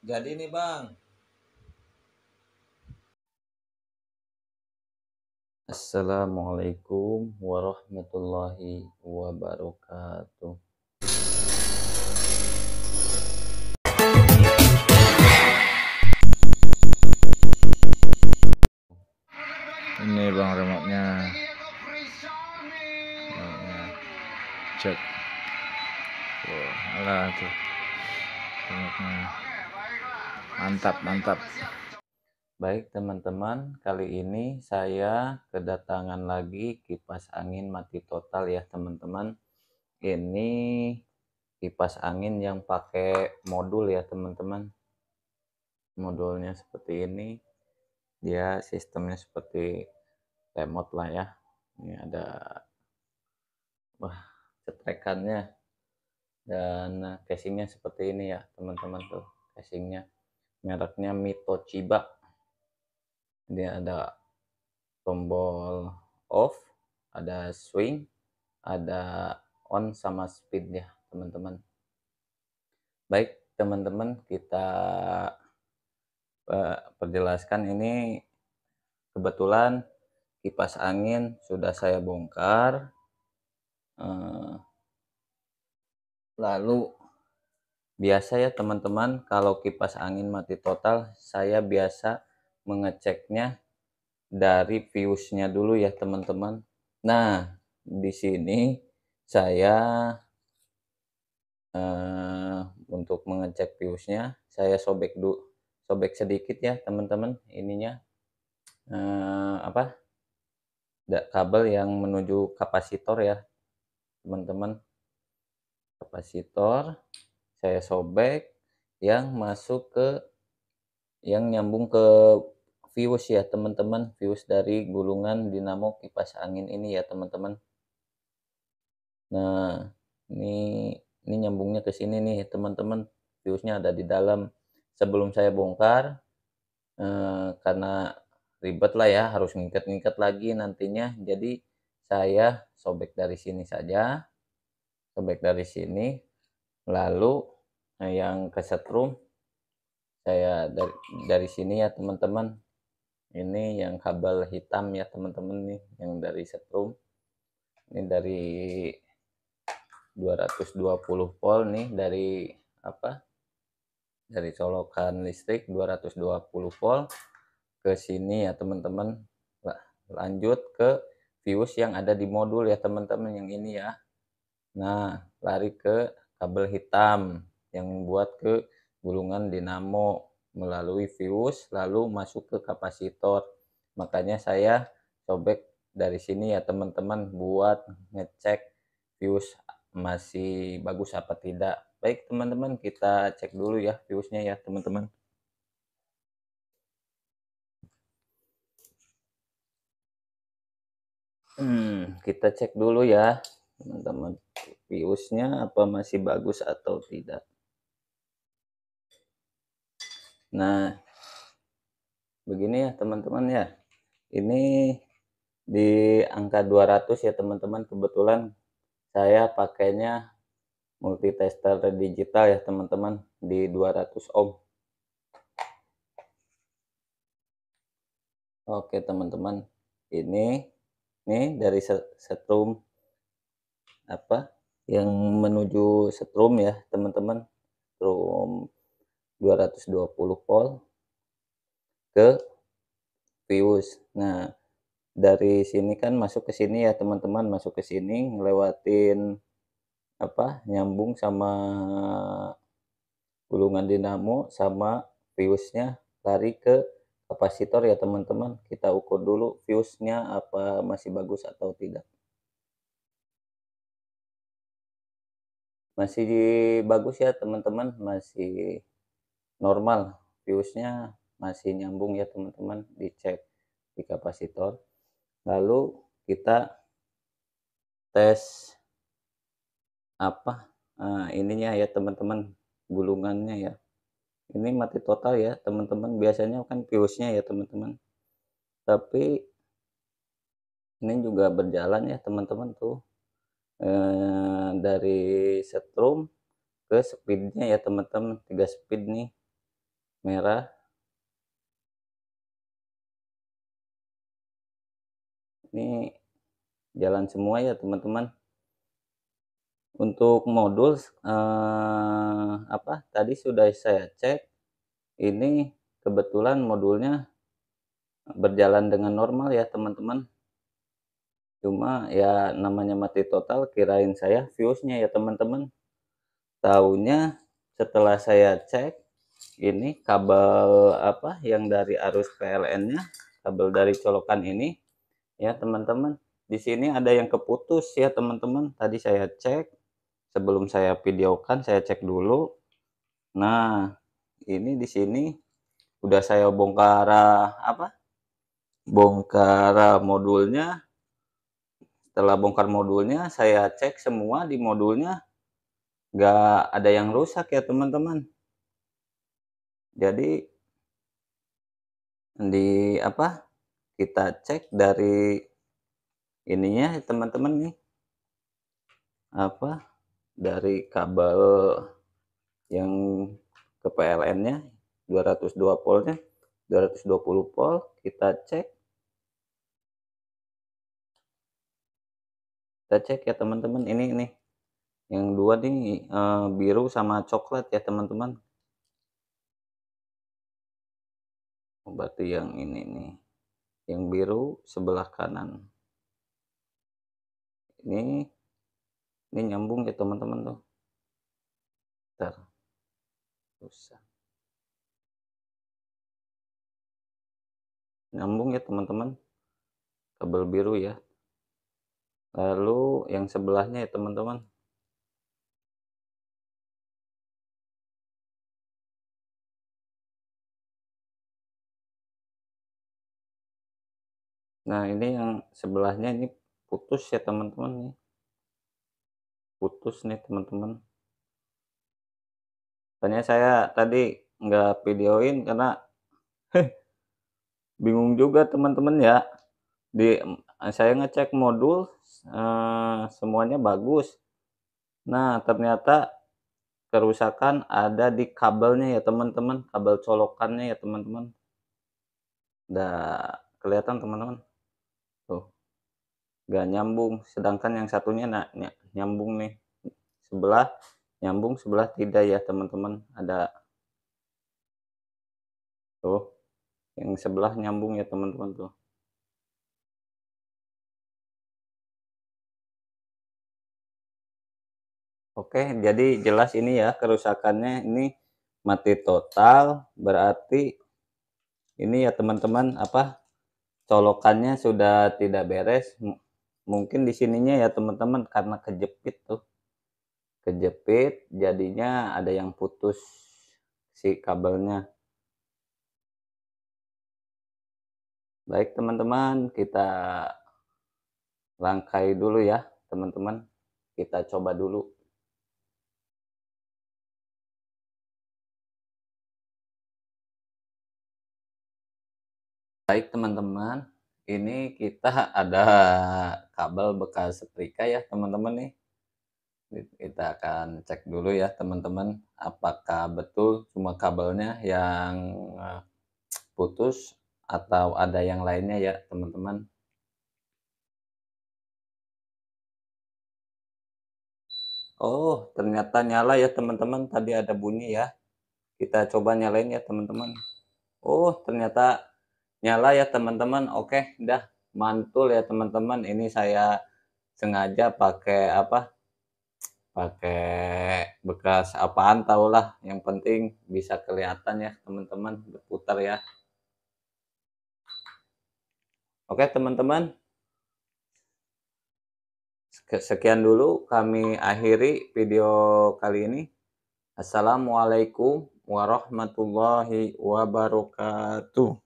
Jadi nih Bang. Assalamualaikum warahmatullahi wabarakatuh. Ini Bang remote-nya. Cek. Tuh, alah tuh. Remote-nya. Mantap, mantap. Baik teman-teman, kali ini saya kedatangan lagi kipas angin mati total ya teman-teman. Ini kipas angin yang pakai modul ya teman-teman. Modulnya seperti ini. Dia sistemnya seperti remote lah ya. Ini ada cetrekannya dan casingnya seperti ini ya teman-teman tuh. Casingnya mereknya Mitochiba. Dia ada tombol off, ada swing, ada on sama speed ya teman-teman. Baik teman-teman, kita perjelaskan. Ini kebetulan kipas angin sudah saya bongkar, lalu biasa ya teman-teman, kalau kipas angin mati total saya biasa mengeceknya dari fuse-nya dulu ya teman-teman. Nah, di sini saya untuk mengecek fuse-nya saya sobek sedikit ya teman-teman, ininya kabel yang menuju kapasitor ya teman-teman. Kapasitor saya sobek yang masuk ke yang nyambung ke fuse ya teman-teman, fuse dari gulungan dinamo kipas angin ini ya teman-teman. Nah, ini nyambungnya ke sini nih teman-teman, fuse-nya ada di dalam. Sebelum saya bongkar, karena ribet lah ya, harus ngikat-ngikat lagi nantinya, jadi saya sobek dari sini saja, sobek dari sini. Lalu yang ke setrum saya dari sini ya teman-teman. Ini yang kabel hitam ya teman-teman nih, yang dari setrum. Ini dari 220 volt nih, dari colokan listrik 220 volt ke sini ya teman-teman. Lanjut ke fuse yang ada di modul ya teman-teman, yang ini ya. Nah, lari ke kabel hitam yang buat ke gulungan dinamo melalui fuse lalu masuk ke kapasitor. Makanya saya sobek dari sini ya teman-teman, buat ngecek fuse masih bagus apa tidak. Baik teman-teman, kita cek dulu ya fuse-nya ya teman-teman. Kita cek dulu ya teman-teman, fuse-nya apa masih bagus atau tidak. Nah, begini ya teman-teman ya. Ini di angka 200 ya teman-teman. Kebetulan saya pakainya multitester digital ya teman-teman, di 200 ohm. Oke teman-teman, ini dari setrum yang menuju setrum ya teman-teman, setrum 220 volt ke fuse. Nah, dari sini kan masuk ke sini ya teman-teman, masuk ke sini ngelewatin nyambung sama gulungan dinamo sama fuse-nya, lari ke kapasitor ya teman-teman. Kita ukur dulu fuse-nya apa masih bagus atau tidak. Masih bagus ya teman-teman, masih normal, fuse-nya masih nyambung ya teman-teman, dicek di kapasitor. Lalu kita tes ininya ya teman-teman, gulungannya ya. Ini mati total ya teman-teman, biasanya kan fuse-nya ya teman-teman. Tapi ini juga berjalan ya teman-teman tuh, dari setrum ke speednya ya teman-teman, 3 speed nih. merah. Ini jalan semua ya teman-teman. Untuk modul, tadi sudah saya cek, ini kebetulan modulnya berjalan dengan normal ya teman-teman. Cuma ya namanya mati total, kirain saya fuse-nya ya teman-teman. Taunya setelah saya cek, ini kabel yang dari arus PLN-nya, kabel dari colokan ini ya teman-teman. Di sini ada yang keputus ya teman-teman. Tadi saya cek, sebelum saya videokan saya cek dulu. Nah, ini di sini udah saya bongkar bongkar modulnya. Setelah bongkar modulnya, saya cek semua di modulnya nggak ada yang rusak ya teman-teman. Jadi kita cek dari ininya teman-teman nih, dari kabel yang ke PLN-nya 202 voltnya, 220 volt, kita cek ya teman-teman. Ini nih yang dua nih, biru sama coklat ya teman-teman. Berarti yang ini nih, yang biru sebelah kanan. Ini nyambung ya teman-teman tuh. Bentar. Susah. Nyambung ya teman-teman. Kabel biru ya. Lalu yang sebelahnya ya teman-teman. Nah, ini yang sebelahnya ini putus ya teman-teman nih. Putus nih teman-teman. Makanya saya tadi nggak videoin karena bingung juga teman-teman ya. Saya ngecek modul, semuanya bagus. Nah, ternyata kerusakan ada di kabelnya ya teman-teman, kabel colokannya ya teman-teman. Udah kelihatan teman-teman. Tuh, nggak nyambung. Sedangkan yang satunya nyambung nih. Sebelah nyambung, sebelah tidak ya teman-teman. Ada tuh, yang sebelah nyambung ya teman-teman tuh. Oke, jadi jelas ini ya kerusakannya, ini mati total, berarti ini ya teman-teman colokannya sudah tidak beres. Mungkin di sininya ya teman-teman karena kejepit tuh. Kejepit jadinya ada yang putus si kabelnya. Baik teman-teman, kita rangkai dulu ya teman-teman. Kita coba dulu. Baik teman-teman, ini kita ada kabel bekas setrika ya teman-teman nih. Kita akan cek dulu ya teman-teman, apakah betul cuma kabelnya yang putus atau ada yang lainnya ya teman-teman. Oh, ternyata nyala ya teman-teman, tadi ada bunyi ya. Kita coba nyalain ya teman-teman. Oh, ternyata nyala ya teman-teman. Oke, udah mantul ya teman-teman. Ini saya sengaja pakai pakai bekas apaan tahulah, yang penting bisa kelihatan ya teman-teman, berputar ya. Oke teman-teman, sekian dulu kami akhiri video kali ini. Assalamualaikum warahmatullahi wabarakatuh.